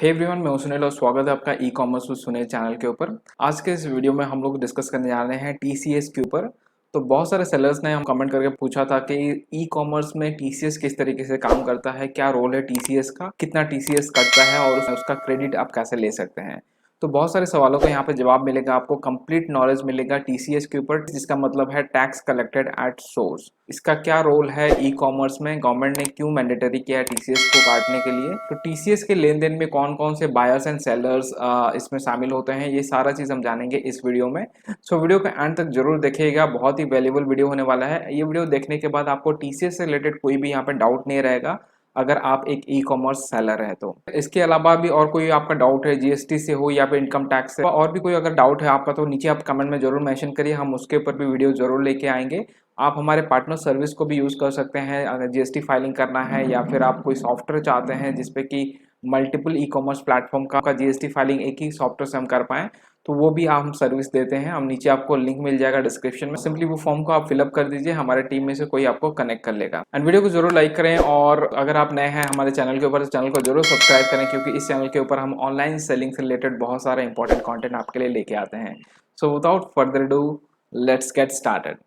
Hey everyone, मैं हूं सुनील और स्वागत है आपका e commerce with Sunil channel के ऊपर। आज के इस वीडियो में हम लोग डिस्कस करने जा रहे हैं टीसीएस के ऊपर। तो बहुत सारे सेलर्स ने हम कमेंट करके पूछा था कि ई कॉमर्स में टीसीएस किस तरीके से काम करता है, क्या रोल है टीसीएस का, कितना टीसीएस कटता है और उसका क्रेडिट आप कैसे ले सकते हैं। तो बहुत सारे सवालों का यहाँ पे जवाब मिलेगा, आपको कंप्लीट नॉलेज मिलेगा टीसीएस के ऊपर, जिसका मतलब है टैक्स कलेक्टेड एट सोर्स। इसका क्या रोल है ई कॉमर्स में, गवर्नमेंट ने क्यों मैंडेटरी किया है टीसीएस को काटने के लिए, तो टीसीएस के लेन देन में कौन कौन से बायर्स एंड सेलर्स इसमें शामिल होते हैं, ये सारा चीज हम जानेंगे इस वीडियो में। सो वीडियो के एंड तक जरूर देखिएगा, बहुत ही वैल्यूबल वीडियो होने वाला है। ये वीडियो देखने के बाद आपको टीसीएस से रिलेटेड कोई भी यहाँ पे डाउट नहीं रहेगा अगर आप एक ई कॉमर्स सेलर है तो। इसके अलावा भी और कोई आपका डाउट है जीएसटी से हो या फिर इनकम टैक्स से, और भी कोई अगर डाउट है आपका तो नीचे आप कमेंट में जरूर मेंशन करिए, हम उसके ऊपर भी वीडियो जरूर लेके आएंगे। आप हमारे पार्टनर सर्विस को भी यूज़ कर सकते हैं अगर जीएसटी फाइलिंग करना है, या फिर आप कोई सॉफ्टवेयर चाहते हैं जिसपे कि मल्टीपल ई कॉमर्स प्लेटफॉर्म का जीएसटी फाइलिंग एक ही सॉफ्टवेयर से हम कर पाएँ, तो वो भी हम सर्विस देते हैं। हम नीचे आपको लिंक मिल जाएगा डिस्क्रिप्शन में, सिंपली वो फॉर्म को आप फिलअप कर दीजिए, हमारे टीम में से कोई आपको कनेक्ट कर लेगा। एंड वीडियो को जरूर लाइक करें, और अगर आप नए हैं हमारे चैनल के ऊपर तो चैनल को जरूर सब्सक्राइब करें, क्योंकि इस चैनल के ऊपर हम ऑनलाइन सेलिंग से रिलेटेड बहुत सारे इंपॉर्टेंट कॉन्टेंट आपके लिए लेके आते हैं। So without further do, let's get started.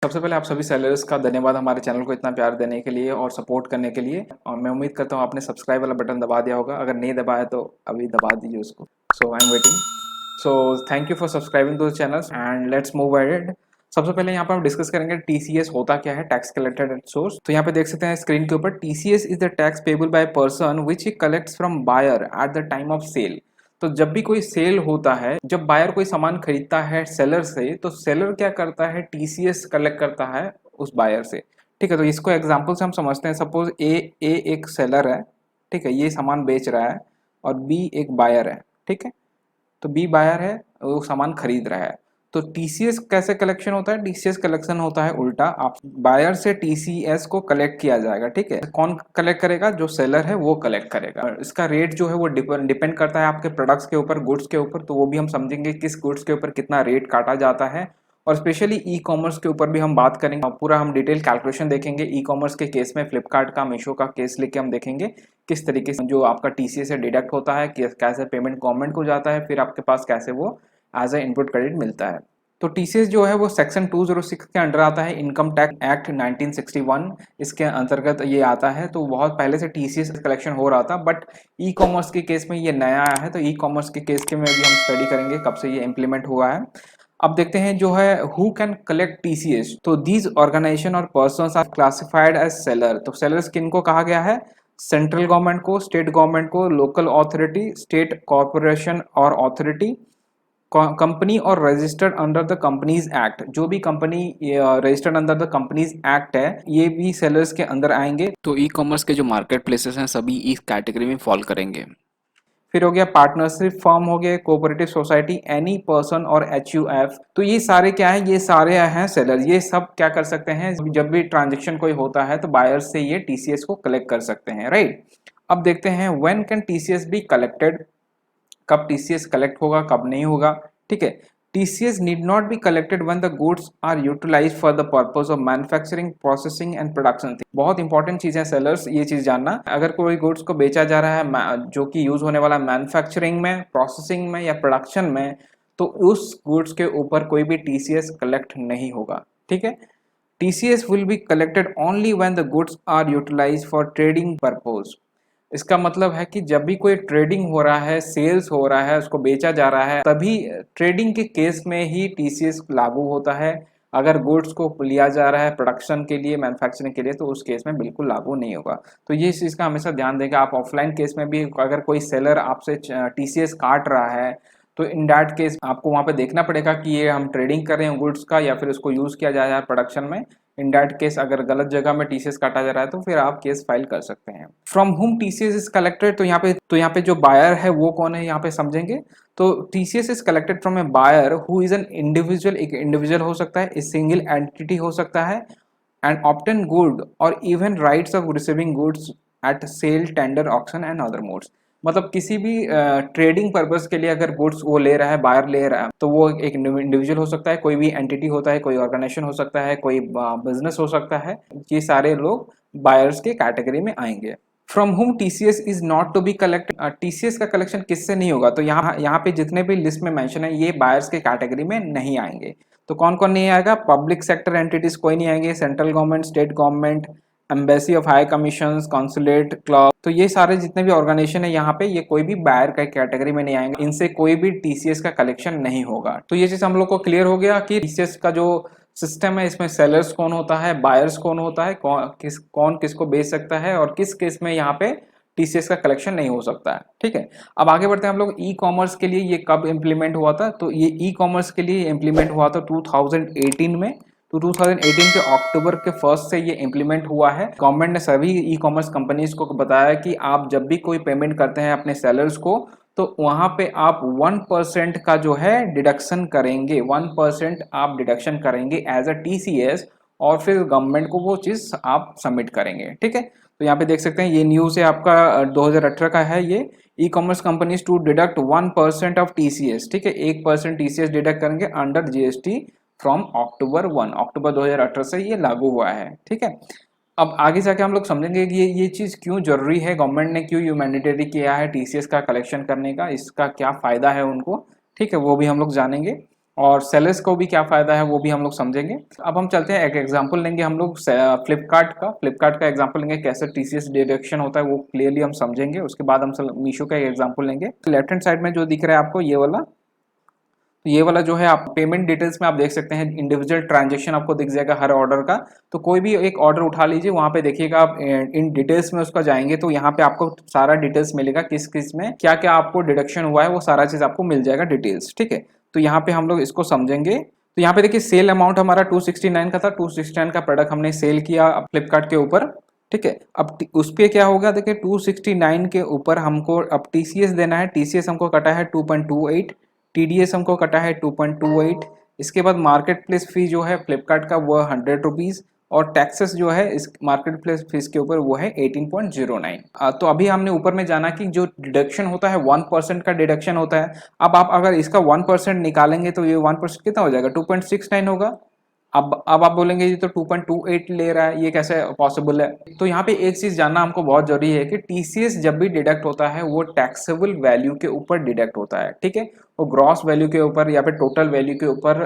सबसे पहले आप सभी सेलर्स का धन्यवाद हमारे चैनल को इतना प्यार देने के लिए और सपोर्ट करने के लिए, और मैं उम्मीद करता हूँ आपने सब्सक्राइब वाला बटन दबा दिया होगा, अगर नहीं दबाया तो अभी दबा दीजिए उसको। So I am waiting. So thank you for subscribing to the channels and let's move ahead. सबसे पहले यहाँ पर हम डिस्कस करेंगे टीसीएस होता क्या है, टैक्स कलेक्टेड एट सोर्स। तो यहाँ पे देख सकते हैं स्क्रीन के ऊपर, TCS is the tax payable by person which he collects from buyer at the time of sale. तो जब भी कोई सेल होता है, जब बायर कोई सामान खरीदता है सेलर से, तो सेलर क्या करता है, टीसीएस कलेक्ट करता है उस बायर से। ठीक है, तो इसको एग्जांपल से हम समझते हैं। सपोज ए एक सेलर है, ठीक है, ये सामान बेच रहा है, और बी एक बायर है। ठीक है, तो बी बायर है, वो सामान खरीद रहा है। तो टीसीएस कैसे कलेक्शन होता है, टीसीएस कलेक्शन होता है उल्टा, आप बायर से टीसीएस को कलेक्ट किया जाएगा। ठीक है, कौन कलेक्ट करेगा, जो सेलर है वो कलेक्ट करेगा। इसका रेट जो है वो डिपेंड करता है आपके प्रोडक्ट्स के ऊपर, गुड्स के ऊपर, तो वो भी हम समझेंगे किस गुड्स के ऊपर कितना रेट काटा जाता है। और स्पेशली ई कॉमर्स के ऊपर भी हम बात करेंगे, पूरा हम डिटेल कैलकुलेशन देखेंगे। ई कॉमर्स के केस में फ्लिपकार्ट का, मीशो का केस लेके हम देखेंगे किस तरीके से जो आपका टीसीएस से डिडक्ट होता है, कैसे पेमेंट गवर्नमेंट को जाता है, फिर आपके पास कैसे वो एज ए इनपुट क्रेडिट मिलता है। तो टीसीएस जो है वो सेक्शन 206 के अंडर आता है, इनकम टैक्स एक्ट 1961 इसके अंतर्गत ये आता है। तो बहुत पहले से टीसीएस कलेक्शन हो रहा था, बट ई कॉमर्स के केस में ये नया आया है। तो ई कॉमर्स के केस के में भी हम स्टडी करेंगे कब से ये इम्प्लीमेंट हुआ है। अब देखते हैं जो है हु कैन कलेक्ट टीसीएस। तो दीज ऑर्गेनाइजेशन और persons are classified as seller. तो सेलर्स किनको कहा गया है, सेंट्रल गवर्नमेंट को, स्टेट गवर्नमेंट को, लोकल अथॉरिटी, स्टेट कॉर्पोरेशन और अथॉरिटी, कंपनी और registered under the companies act. जो भी company registered under the companies act है, ये भी सेलर्स के अंदर आएंगे। तो ई कॉमर्स के जो मार्केट प्लेसेस हैं सभी इस कैटेगरी में फॉल करेंगे। फिर हो गया पार्टनरशिप फॉर्म, हो गया कोऑपरेटिव सोसाइटी, एनी पर्सन और एचयूएफ। तो ये सारे क्या है, ये सारे हैं सेलर। ये सब क्या कर सकते हैं, जब भी ट्रांजेक्शन कोई होता है तो बायर से ये टीसीएस को कलेक्ट कर सकते हैं, राइट। अब देखते हैं when can TCS be collected, कब टीसीएस कलेक्ट होगा, कब नहीं होगा। ठीक है, TCS need not be collected when the goods are utilized for the purpose of manufacturing, processing and production। बहुत इंपॉर्टेंट चीज है सेलर्स, ये चीज जानना। अगर कोई गुड्स को बेचा जा रहा है जो कि यूज होने वाला मैन्युफैक्चरिंग में, प्रोसेसिंग में या प्रोडक्शन में, तो उस गुड्स के ऊपर कोई भी TCS कलेक्ट नहीं होगा। ठीक है, TCS will be collected only when the goods are utilized for trading purpose। इसका मतलब है कि जब भी कोई ट्रेडिंग हो रहा है, सेल्स हो रहा है, उसको बेचा जा रहा है, तभी ट्रेडिंग के केस में ही टीसीएस लागू होता है। अगर गुड्स को लिया जा रहा है प्रोडक्शन के लिए, मैन्युफैक्चरिंग के लिए, तो उस केस में बिल्कुल लागू नहीं होगा। तो ये चीज़ का हमेशा ध्यान देगा। आप ऑफलाइन केस में भी अगर कोई सेलर आपसे टीसीएस काट रहा है, तो इन दैट केस आपको वहाँ पे देखना पड़ेगा कि ये हम ट्रेडिंग कर रहे हैं गुड्स का, या फिर उसको यूज़ किया जा रहा है प्रोडक्शन में। इन दैट केस अगर गलत जगह में टीसीएस काटा जा रहा है तो फिर आप केस फाइल कर सकते हैं। From whom TCS is collected. तो यहाँ पे जो बायर है वो कौन है, यहाँ पे समझेंगे। तो TCS is collected from a buyer who is an individual. एक इंडिविजुअल हो सकता है, ए सिंगल एंटिटी हो सकता है, एंड ऑब्टेन गुड और even rights of receiving goods at sale, tender, auction and other modes. मतलब किसी भी ट्रेडिंग पर्पस के लिए अगर गुड्स वो ले रहा है, बायर ले रहा है, तो वो एक इंडिविजुअल हो सकता है, कोई भी एंटिटी होता है, कोई ऑर्गेनाइजेशन हो सकता है, कोई बिजनेस हो सकता है, ये सारे लोग बायर्स के कैटेगरी में आएंगे। From whom TCS is not to be collected, TCS का कलेक्शन किससे नहीं होगा, तो यहाँ पे जितने भी लिस्ट में मेंशन है ये बायर्स के कैटेगरी में नहीं आएंगे। तो कौन कौन नहीं आएगा, पब्लिक सेक्टर एंटिटीज कोई नहीं आएंगे, central government, state government, embassy of high commission, consulate, club, तो ये सारे जितने भी ऑर्गेनाइजेशन है यहाँ पे, ये कोई भी बायर का कैटेगरी में नहीं आएंगे, इनसे कोई भी टीसीएस का कलेक्शन नहीं होगा। तो ये चीज हम लोग को क्लियर हो गया कि टीसीएस का जो सिस्टम है इसमें सेलर्स कौन होता है, बायर्स कौन होता है, कौन किसको बेच सकता है, और किस केस में यहाँ पे टीसीएस का कलेक्शन नहीं हो सकता है। ठीक है, अब आगे बढ़ते हैं हम लोग। ई कॉमर्स के लिए ये कब इम्प्लीमेंट हुआ था, तो ये ई कॉमर्स के लिए इम्प्लीमेंट हुआ था 2018 में। तो 2018 के अक्टूबर के फर्स्ट से ये इम्प्लीमेंट हुआ है। गवर्नमेंट ने सभी ई कॉमर्स कंपनीज को बताया कि आप जब भी कोई पेमेंट करते हैं अपने सेलर्स को, तो वहां पे आप 1% का जो है डिडक्शन करेंगे, 1% आप डिडक्शन करेंगे एज अ टीसीएस, और फिर गवर्नमेंट को वो चीज आप सबमिट करेंगे। ठीक है, तो यहाँ पे देख सकते हैं ये न्यूज है आपका 2018 का है। ये e commerce companies to deduct 1% of TCS. ठीक है, 1% टीसीएस डिडक्ट करेंगे अंडर जीएसटी फ्रॉम अक्टूबर 2018 से ये लागू हुआ है। ठीक है, अब आगे जाके हम लोग समझेंगे कि ये चीज़ क्यों जरूरी है, गवर्नमेंट ने क्यों ये मैंडेटरी किया है टीसीएस का कलेक्शन करने का, इसका क्या फ़ायदा है उनको। ठीक है, वो भी हम लोग जानेंगे, और सेलर्स को भी क्या फ़ायदा है वो भी हम लोग समझेंगे। अब हम चलते हैं, एक एग्जांपल लेंगे हम लोग फ्लिपकार्ट का एग्जांपल लेंगे, कैसे टीसीएस डिडक्शन होता है वो क्लियरली हम समझेंगे। उसके बाद हम मीशो का एक एग्जाम्पल लेंगे। लेफ्ट हैंड साइड में जो दिख रहा है आपको ये वाला जो है, आप पेमेंट डिटेल्स में आप देख सकते हैं इंडिविजुअल ट्रांजेक्शन आपको दिख जाएगा हर ऑर्डर का। तो कोई भी एक ऑर्डर उठा लीजिए, वहां पे देखिएगा आप इन डिटेल्स में उसका जाएंगे तो यहाँ पे आपको सारा डिटेल्स मिलेगा, किस किस में क्या क्या आपको डिडक्शन हुआ है, वो सारा चीज आपको मिल जाएगा डिटेल्स। ठीक है, तो यहाँ पे हम लोग इसको समझेंगे। तो यहाँ पे देखिए सेल अमाउंट हमारा 269 का था, 269 का प्रोडक्ट हमने सेल किया फ्लिपकार्ट के ऊपर। ठीक है, अब उस पर क्या होगा, देखिए 269 के ऊपर हमको अब टीसीएस देना है। टीसीएस हमको कटा है 2.28, टीडीएस हमको कटा है 2.28। इसके बाद मार्केट प्लेस फी जो है फ्लिपकार्ट का वो 100 रुपीज़, और टैक्सेस जो है इस मार्केट प्लेस फीस के ऊपर वो है 18.09। तो अभी हमने ऊपर में जाना कि जो डिडक्शन होता है 1% का डिडक्शन होता है। अब आप अगर इसका 1% निकालेंगे तो ये 1% कितना हो जाएगा, 2.69 होगा। अब आप बोलेंगे ये तो 2.28 ले रहा है, ये कैसे पॉसिबल है। तो यहाँ पे एक चीज जानना हमको बहुत जरूरी है कि टीसीएस जब भी डिडक्ट होता है वो टैक्सेबल वैल्यू के ऊपर डिडक्ट होता है। ठीक है, वो ग्रॉस वैल्यू के ऊपर या फिर टोटल वैल्यू के ऊपर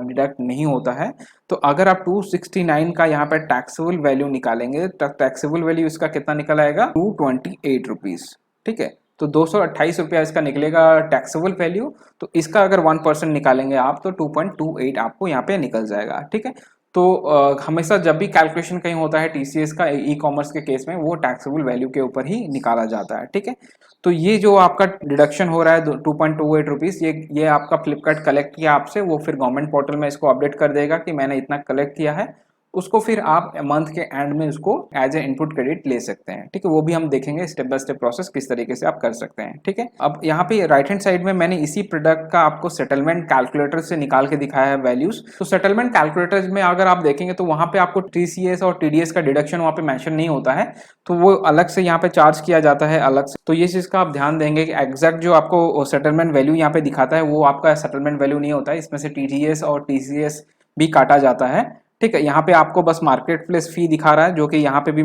डिडक्ट नहीं होता है। तो अगर आप 269 का यहाँ पे टैक्सेबल वैल्यू निकालेंगे तो टैक्सेबल वैल्यू इसका कितना निकल आएगा, 228 रुपीज। ठीक है, तो 228 रुपया इसका निकलेगा टैक्सेबल वैल्यू। तो इसका अगर 1% निकालेंगे आप तो 2.28 आपको यहाँ पे निकल जाएगा। ठीक है, तो हमेशा जब भी कैलकुलेशन कहीं होता है टीसीएस का ई कॉमर्स के केस में, वो टैक्सेबल वैल्यू के ऊपर ही निकाला जाता है। ठीक है, तो ये जो आपका डिडक्शन हो रहा है 2.28 रुपीज़, ये आपका फ्लिपकार्ट कलेक्ट किया आपसे, वो फिर गवर्नमेंट पोर्टल में इसको अपडेट कर देगा कि मैंने इतना कलेक्ट किया है। उसको फिर आप मंथ के एंड में उसको एज ए इनपुट क्रेडिट ले सकते हैं। ठीक है, वो भी हम देखेंगे स्टेप बाय स्टेप प्रोसेस किस तरीके से आप कर सकते हैं। ठीक है, अब यहाँ पे राइट हैंड साइड में मैंने इसी प्रोडक्ट का आपको सेटलमेंट कैलकुलेटर से निकाल के दिखाया है वैल्यूज। तो सेटलमेंट कैलकुलेटर में अगर आप देखेंगे तो वहां पे आपको टीसीएस और टीडीएस का डिडक्शन वहां पे मेंशन नहीं होता है, तो वो अलग से यहाँ पे चार्ज किया जाता है अलग से। तो ये चीज का आप ध्यान देंगे कि एग्जैक्ट जो आपको सेटलमेंट वैल्यू यहाँ पे दिखाता है वो आपका सेटलमेंट वैल्यू नहीं होता है, इसमें से टीडीएस और टीसीएस भी काटा जाता है। ठीक है, यहाँ पे आपको बस मार्केट प्लेस फी दिखा रहा है, जो कि यहाँ पे भी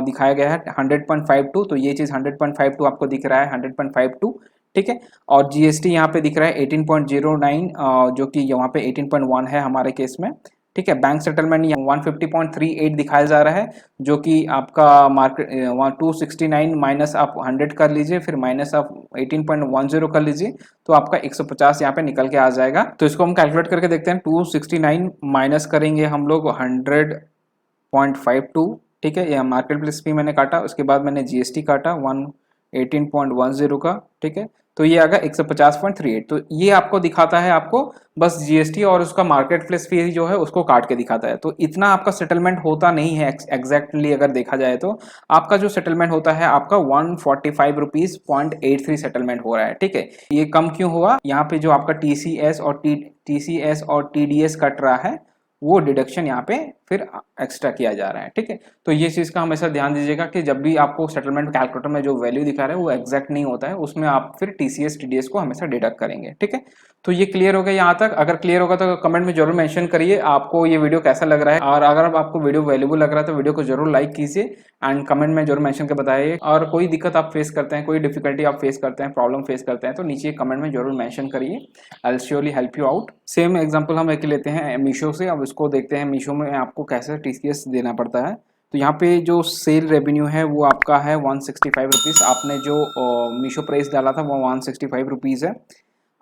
दिखाया गया है 100.52। तो ये चीज 100.52 आपको दिख रहा है 100.52। ठीक है, और जीएसटी यहाँ पे दिख रहा है 18.09, जो कि यहाँ पे 18.1 है हमारे केस में। ठीक है, बैंक सेटलमेंट 150.38 दिखाया जा रहा है, जो कि आपका मार्केट 269 माइनस आप 100 कर लीजिए, फिर माइनस आप 18.10 कर लीजिए, तो आपका 150 यहाँ पे निकल के आ जाएगा। तो इसको हम कैलकुलेट करके देखते हैं। 269 माइनस करेंगे हम लोग 100.52। ठीक है, यह मार्केट प्लेस फी मैंने काटा, उसके बाद मैंने जीएसटी काटा 18.10 का। ठीक है, तो ये आएगा 150.38। तो ये आपको दिखाता है, आपको बस जीएसटी और उसका मार्केट प्लेस फी जो है उसको काट के दिखाता है। तो इतना आपका सेटलमेंट होता नहीं है एग्जैक्टली, अगर देखा जाए तो आपका जो सेटलमेंट होता है आपका 145 रुपीज 0.83 सेटलमेंट हो रहा है। ठीक है, ये कम क्यों हुआ, यहाँ पे जो आपका टीसीएस और टीडीएस कट रहा है, वो डिडक्शन यहाँ पे फिर एक्स्ट्रा किया जा रहा है। ठीक है, तो ये चीज़ का हमेशा ध्यान दीजिएगा कि जब भी आपको सेटलमेंट कैलकुलेटर में जो वैल्यू दिखा रहा है वो एग्जैक्ट नहीं होता है, उसमें आप फिर टीसीएस टीडीएस को हमेशा डिडक्ट करेंगे। ठीक है, तो ये क्लियर हो गया यहाँ तक। अगर क्लियर होगा तो कमेंट में जरूर मेंशन करिए आपको ये वीडियो कैसा लग रहा है, और अगर आपको वीडियो वैल्यूबल लग रहा है तो वीडियो को जरूर लाइक कीजिए एंड कमेंट में जरूर मेंशन कर बताइए। और कोई दिक्कत आप फेस करते हैं, कोई डिफिकल्टी आप फेस करते हैं, प्रॉब्लम फेस करते हैं, तो नीचे कमेंट में जरूर मेंशन करिए, I will surely help you out. Same example हम एक लेते हैं मीशो से। अब इसको देखते हैं मीशो में आपको कैसे टीसीएस देना पड़ता है। तो यहाँ पे जो सेल रेवेन्यू है वो आपका है 165 रुपीज़। आपने जो मीशो प्राइस डाला था वो 165 रुपीज़ है।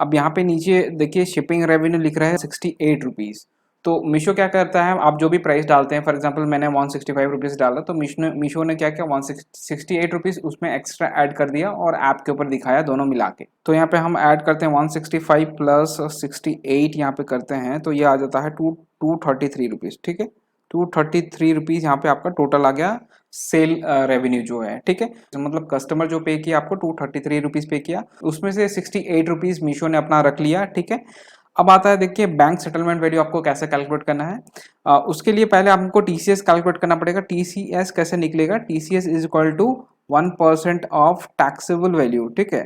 अब यहाँ पे नीचे देखिए शिपिंग रेवेन्यू लिख रहा है 68 रुपीज़। तो मीशो क्या करता है, आप जो भी प्राइस डालते हैं, फॉर एग्जांपल मैंने 165 रुपीज़ डाला तो मीशो ने क्या किया, 168 रुपीज़ उसमें एक्स्ट्रा ऐड कर दिया और ऐप के ऊपर दिखाया दोनों मिला के। तो यहाँ पे हम ऐड करते हैं 165 प्लस 68 यहाँ पे करते हैं तो ये आ जाता है 233 रुपीज़। ठीक है, 233 रुपीज़ यहाँ पे आपका टोटल आ गया सेल रेवेन्यू जो है। ठीक है, तो मतलब कस्टमर जो पे किया आपको 233 रुपीज़ पे किया, उसमें से 68 रुपीज़ मीशो ने अपना रख लिया। ठीक है, अब आता है देखिए बैंक सेटलमेंट वैल्यू आपको कैसे कैलकुलेट करना है। उसके लिए पहले आपको टीसीएस कैलकुलेट करना पड़ेगा। टीसीएस कैसे निकलेगा, TCS is equal to 1% of taxable value. ठीक है,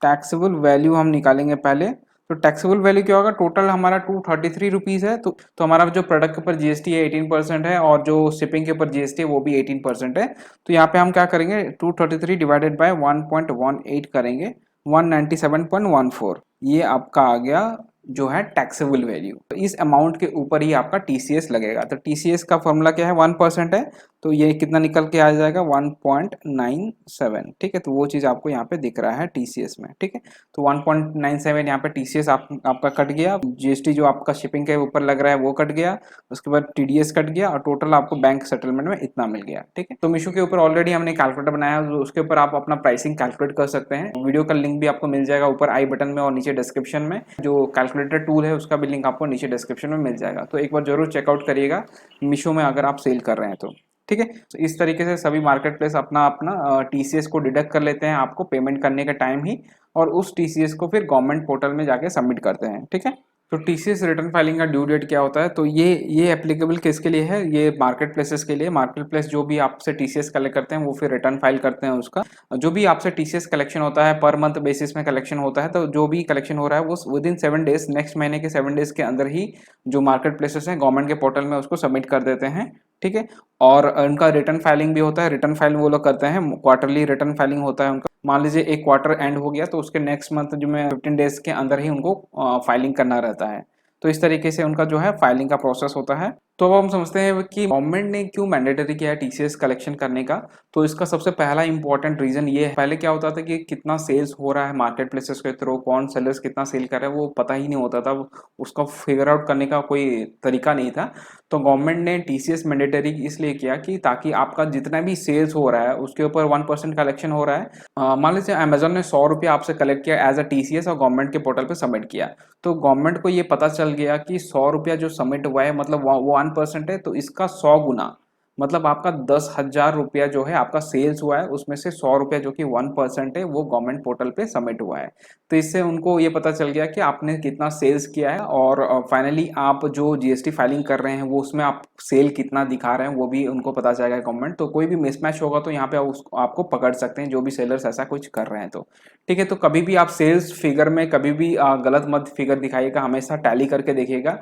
टैक्सेबल वैल्यू हम निकालेंगे पहले। तो टैक्सेबल वैल्यू क्या होगा, टोटल हमारा 233 रुपीज़ है, तो हमारा जो प्रोडक्ट के ऊपर जीएसटी है 18% है और जो शिपिंग के ऊपर जीएसटी है वो भी 18% है। तो यहाँ पे हम क्या करेंगे, 233 डिवाइडेड बाय 1.18 करेंगे, 197.14, ये आपका आ गया जो है टैक्सेबल वैल्यू। तो इस अमाउंट के ऊपर ही आपका टीसीएस लगेगा। तो टीसीएस का फॉर्मूला क्या है, 1% है, तो ये कितना निकल के आ जाएगा 1.97। ठीक है, तो वो चीज़ आपको यहाँ पे दिख रहा है टीसीएस में। ठीक है, तो 1.97 यहाँ पे टीसीएस आपका कट गया, जीएसटी जो आपका शिपिंग के ऊपर लग रहा है वो कट गया, उसके बाद टीडीएस कट गया और टोटल आपको बैंक सेटलमेंट में इतना मिल गया। ठीक है, तो मीशो के ऊपर ऑलरेडी हमने कैलकुलेटर बनाया है, उसके ऊपर आप अपना प्राइसिंग कैलकुलेट कर सकते हैं। वीडियो का लिंक भी आपको मिल जाएगा ऊपर आई बटन में और नीचे डिस्क्रिप्शन में। जो कैलकुलेटर टूल है उसका भी लिंक आपको नीचे डिस्क्रिप्शन में मिल जाएगा, तो एक बार जरूर चेकआउट करिएगा मीशो में अगर आप सेल कर रहे हैं तो। ठीक है, तो इस तरीके से सभी मार्केट प्लेस अपना अपना टीसीएस को डिडक्ट कर लेते हैं आपको पेमेंट करने के टाइम ही, और उस टीसीएस को फिर गवर्नमेंट पोर्टल में जाके सबमिट करते हैं। ठीक है, तो टीसीएस रिटर्न फाइलिंग का ड्यू डेट क्या होता है, तो ये एप्लीकेबल किसके लिए है, ये मार्केट प्लेसेस के लिए। मार्केट प्लेस जो भी आपसे टीसीएस कलेक्ट करते हैं वो फिर रिटर्न फाइल करते हैं उसका। जो भी आपसे टीसीएस कलेक्शन होता है पर मंथ बेसिस में कलेक्शन होता है, तो जो भी कलेक्शन हो रहा है वो विद इन 7 डेज, नेक्स्ट महीने के 7 डेज के अंदर ही जो मार्केट प्लेसेस हैं गवर्नमेंट के पोर्टल में उसको सबमिट कर देते हैं। ठीक है, और उनका रिटर्न फाइलिंग भी होता है। रिटर्न फाइलिंग वो लोग करते हैं, क्वार्टरली रिटर्न फाइलिंग होता है उनका। मान लीजिए एक क्वार्टर एंड हो गया तो उसके नेक्स्ट मंथ जो में 15 डेज के अंदर ही उनको फाइलिंग करना रहता है। तो इस तरीके से उनका जो है फाइलिंग का प्रोसेस होता है। तो अब हम समझते हैं कि गवर्नमेंट ने क्यों मैंडेटरी किया है टीसीएस कलेक्शन करने का। तो इसका सबसे पहला इंपॉर्टेंट रीजन ये है, पहले क्या होता था कि कितना सेल्स हो रहा है मार्केट प्लेसेस के थ्रू, कौन सेलर्स कितना सेल कर रहा है वो पता ही नहीं होता था, उसका फिगर आउट करने का कोई तरीका नहीं था। तो गवर्नमेंट ने टीसीएस मैंडेटरी इसलिए किया कि ताकि आपका जितना भी सेल्स हो रहा है उसके ऊपर 1% कलेक्शन हो रहा है। मान लीजिए अमेजोन ने 100 रुपया आपसे कलेक्ट किया एज अ टीसीएस और गवर्नमेंट के पोर्टल पे सबमिट किया, तो गवर्नमेंट को ये पता चल गया कि 100 रुपया जो सबमिट हुआ है मतलब वो 1% है, तो इसका 100 गुना मतलब आपका 10,000 रुपया जो है आपका सेल्स हुआ है, उसमें से 100 रुपया जो कि 1% है वो गवर्नमेंट पोर्टल पे सबमिट हुआ है। तो इससे उनको ये पता चल गया कि आपने कितना सेल्स किया है, और फाइनली आप जो जीएसटी फाइलिंग कर रहे हैं वो उसमें आप सेल कितना दिखा रहे हैं वो भी उनको पता चलेगा गवर्नमेंट। तो कोई भी मिसमैच होगा तो यहाँ पे आपको पकड़ सकते हैं जो भी सेलर्स ऐसा कुछ कर रहे हैं। तो ठीक है, तो कभी भी आप सेल्स फिगर में कभी भी गलत मत फिगर दिखाइएगा, हमेशा टैली करके देखिएगा।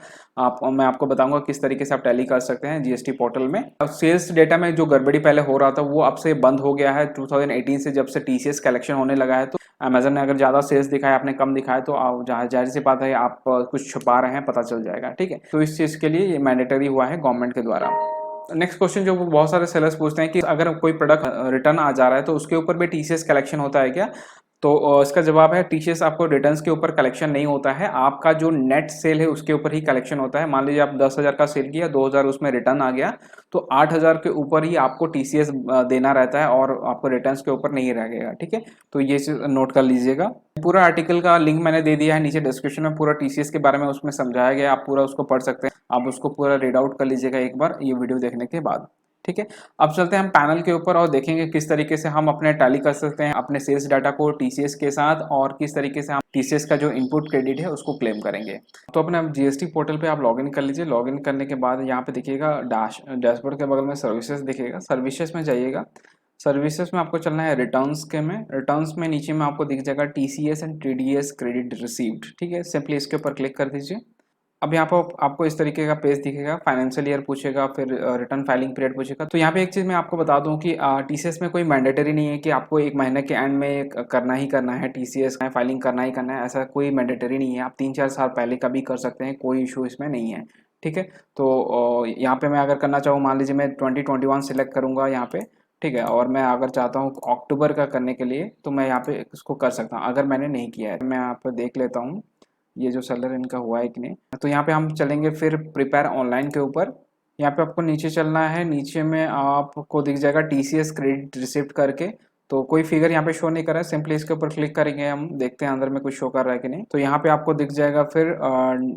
मैं आपको बताऊंगा किस तरीके से आप टैली कर सकते हैं जीएसटी पोर्टल में। सेल्स डेटा में जो गड़बड़ी पहले हो रहा था वो अब से बंद हो गया है 2018 से, जब से टीसीएस कलेक्शन होने लगा है। तो अमेजन ने अगर ज़्यादा सेल्स दिखाया आपने कम दिखाया तो जाहिर सी बात है आप कुछ छुपा रहे हैं, पता चल जाएगा। ठीक है, तो इस चीज़ के लिए ये मैंडेटरी हुआ है गवर्नमेंट के द्वारा। नेक्स्ट क्वेश्चन जो बहुत सारे सेलर्स पूछते हैं कि अगर कोई प्रोडक्ट रिटर्न आ जा रहा है तो उसके ऊपर भी टीसीएस कलेक्शन होता है क्या। तो इसका जवाब है टीसीएस आपको रिटर्न्स के ऊपर कलेक्शन नहीं होता है, आपका जो नेट सेल है उसके ऊपर ही कलेक्शन होता है। मान लीजिए आप 10,000 का सेल किया, 2,000 उसमें रिटर्न आ गया तो 8,000 के ऊपर ही आपको टीसीएस देना रहता है और आपको रिटर्न्स के ऊपर नहीं रहेगा। ठीक है, तो ये चीज़ नोट कर लीजिएगा। पूरा आर्टिकल का लिंक मैंने दे दिया है नीचे डिस्क्रिप्शन में, पूरा टीसीएस के बारे में उसमें समझाया गया, आप पूरा उसको पढ़ सकते हैं, आप उसको पूरा रीड आउट कर लीजिएगा एक बार ये वीडियो देखने के बाद। ठीक है, अब चलते हैं हम पैनल के ऊपर और देखेंगे किस तरीके से हम अपने टैली कर सकते हैं अपने सेल्स डाटा को टीसीएस के साथ, और किस तरीके से हम टीसीएस का जो इनपुट क्रेडिट है उसको क्लेम करेंगे। तो अपने जीएसटी पोर्टल पे आप लॉगिन कर लीजिए। लॉगिन करने के बाद यहाँ पे देखिएगा डैशबोर्ड के बगल में सर्विसेज दिखेगा, सर्विसेज में जाइएगा। सर्विसेज में आपको चलना है रिटर्न्स के में, रिटर्न्स में नीचे में आपको दिख जाएगा TCS and TDS credit received. ठीक है, सिंपली इसके ऊपर क्लिक कर दीजिए। अब यहाँ पर आपको इस तरीके का पेज दिखेगा, फाइनेंशियल ईयर पूछेगा, फिर रिटर्न फाइलिंग पीरियड पूछेगा। तो यहाँ पे एक चीज़ मैं आपको बता दूं कि टीसीएस में कोई मैंडेटरी नहीं है कि आपको एक महीने के एंड में करना ही करना है, टीसीएस में फाइलिंग करना ही करना है, ऐसा कोई मैंडेटरी नहीं है। आप 3-4 साल पहले का भी कर सकते हैं, कोई इशू इसमें नहीं है। ठीक है, तो यहाँ पे मैं अगर करना चाहूँ, मान लीजिए मैं 2021 सिलेक्ट करूँगा यहाँ पे, ठीक है, और मैं अगर चाहता हूँ अक्टूबर का करने के लिए तो मैं यहाँ पे इसको कर सकता हूँ। अगर मैंने नहीं किया है, मैं यहाँ पर देख लेता हूँ ये जो सेलर इनका हुआ है कि नहीं। तो यहाँ पे हम चलेंगे फिर प्रिपेयर ऑनलाइन के ऊपर। यहाँ पे आपको नीचे चलना है, नीचे में आपको दिख जाएगा टीसीएस क्रेडिट रिसिप्ट करके। तो कोई फिगर यहाँ पे शो नहीं कर रहा है, सिंपली इसके ऊपर क्लिक करेंगे, हम देखते हैं अंदर में कुछ शो कर रहा है कि नहीं। तो यहाँ पे आपको दिख जाएगा फिर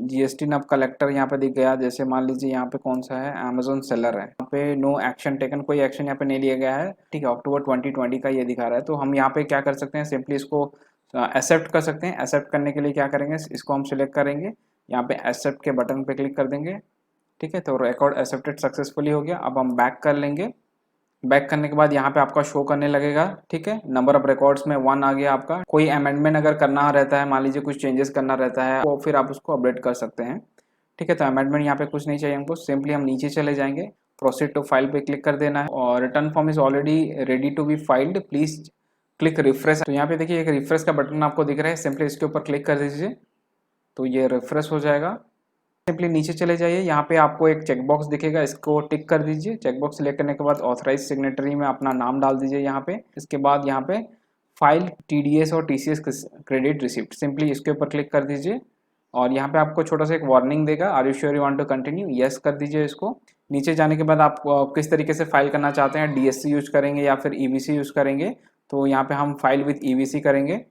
जीएसटी नब कलेक्टर यहाँ पे दिख गया। जैसे मान लीजिए यहाँ पे कौन सा है, अमेजोन सेलर है, यहाँ पे नो एक्शन टेकन, कोई एक्शन यहाँ पे नहीं लिया गया है। ठीक है, अक्टूबर 2020 का ये दिखा रहा है। तो हम यहाँ पे क्या कर सकते हैं, सिंपली इसको एक्सेप्ट कर सकते हैं। एक्सेप्ट करने के लिए क्या करेंगे, इसको हम सिलेक्ट करेंगे, यहाँ पे एक्सेप्ट के बटन पे क्लिक कर देंगे। ठीक है, तो रिकॉर्ड एक्सेप्टेड सक्सेसफुली हो गया। अब हम बैक कर लेंगे। बैक करने के बाद यहाँ पे आपका शो करने लगेगा। ठीक है, नंबर ऑफ रिकॉर्ड्स में 1 आ गया आपका। कोई अमेंडमेंट अगर करना रहता है, मान लीजिए कुछ चेंजेस करना रहता है, तो फिर आप उसको अपडेट कर सकते हैं। ठीक है, तो अमेंडमेंट यहाँ पे कुछ नहीं चाहिए हमको, सिंपली हम नीचे चले जाएंगे, प्रोसीड टू फाइल पे क्लिक कर देना है, और return form is already ready to be filed, please click refresh. तो यहाँ पे देखिए एक रिफ्रेश का बटन आपको दिख रहा है, सिंपली इसके ऊपर क्लिक कर दीजिए तो ये रिफ्रेश हो जाएगा। सिंपली नीचे चले जाइए, यहाँ पे आपको एक चेकबॉक्स दिखेगा, इसको टिक कर दीजिए। चेकबॉक्स सिलेक्ट करने के बाद ऑथराइज सिग्नेटरी में अपना नाम डाल दीजिए यहाँ पे। इसके बाद यहाँ पे फाइल टीडीएस और टीसीएस क्रेडिट रिसिप्ट, सिंपली इसके ऊपर क्लिक कर दीजिए। और यहाँ पे आपको छोटा सा एक वार्निंग देगा, are you sure you want to continue, yes कर दीजिए इसको। नीचे जाने के बाद आप किस तरीके से फाइल करना चाहते हैं, डीएससी यूज करेंगे या फिर ईवीसी यूज करेंगे। तो यहाँ पे हम फाइल विथ ईवीसी करेंगे।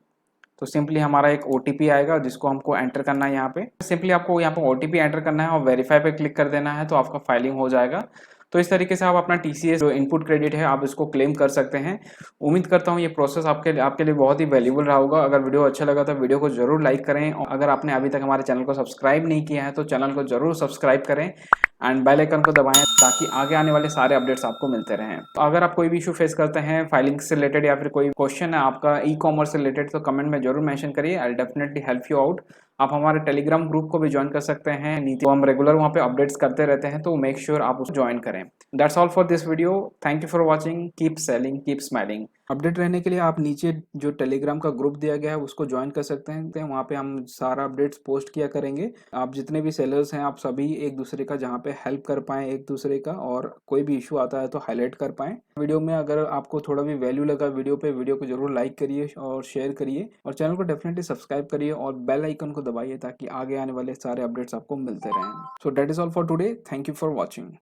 तो सिंपली हमारा एक ओटीपी आएगा जिसको हमको एंटर करना है। यहाँ पे सिंपली आपको यहाँ पे ओटीपी एंटर करना है और वेरीफाई पे क्लिक कर देना है, तो आपका फाइलिंग हो जाएगा। तो इस तरीके से आप अपना टीसीएस जो इनपुट क्रेडिट है आप इसको क्लेम कर सकते हैं। उम्मीद करता हूँ ये प्रोसेस आपके लिए बहुत ही वैल्यूबल रहा होगा। अगर वीडियो अच्छा लगा तो वीडियो को जरूर लाइक करें, और अगर आपने अभी तक हमारे चैनल को सब्सक्राइब नहीं किया है तो चैनल को जरूर सब्सक्राइब करें एंड बेल आइकन को दबाएं ताकि आगे आने वाले सारे अपडेट्स आपको मिलते रहें। तो अगर आप कोई भी इशू फेस करते हैं फाइलिंग से रिलेटेड या फिर कोई क्वेश्चन है आपका ई कॉमर्स से रिलेटेड, तो कमेंट में जरूर मेंशन करिए, I will definitely help you out. आप हमारे टेलीग्राम ग्रुप को भी ज्वाइन कर सकते हैं, नीति हम रेगुलर वहाँ पे अपडेट्स करते रहते हैं, तो मेक श्योर आप उसको ज्वाइन करें। That's all for this video, thank you for watching, keep selling keep smiling. Update रहने के लिए आप नीचे जो टेलीग्राम का ग्रुप दिया गया है उसको ज्वाइन कर सकते हैं, वहाँ पे हम सारा अपडेट्स पोस्ट किया करेंगे। आप जितने भी सेलर्स हैं आप सभी एक दूसरे का जहाँ पे हेल्प कर पाएँ एक दूसरे का, और कोई भी इशू आता है तो हाईलाइट कर पाएँ वीडियो में। अगर आपको थोड़ा भी वैल्यू लगा वीडियो पे, वीडियो को जरूर लाइक करिए और शेयर करिए, और चैनल को डेफिनेटली सब्सक्राइब करिए और बेल आइकन को दबाइए ताकि आगे आने वाले सारे अपडेट्स आपको मिलते रहें। So that is all for today, thank you for watching.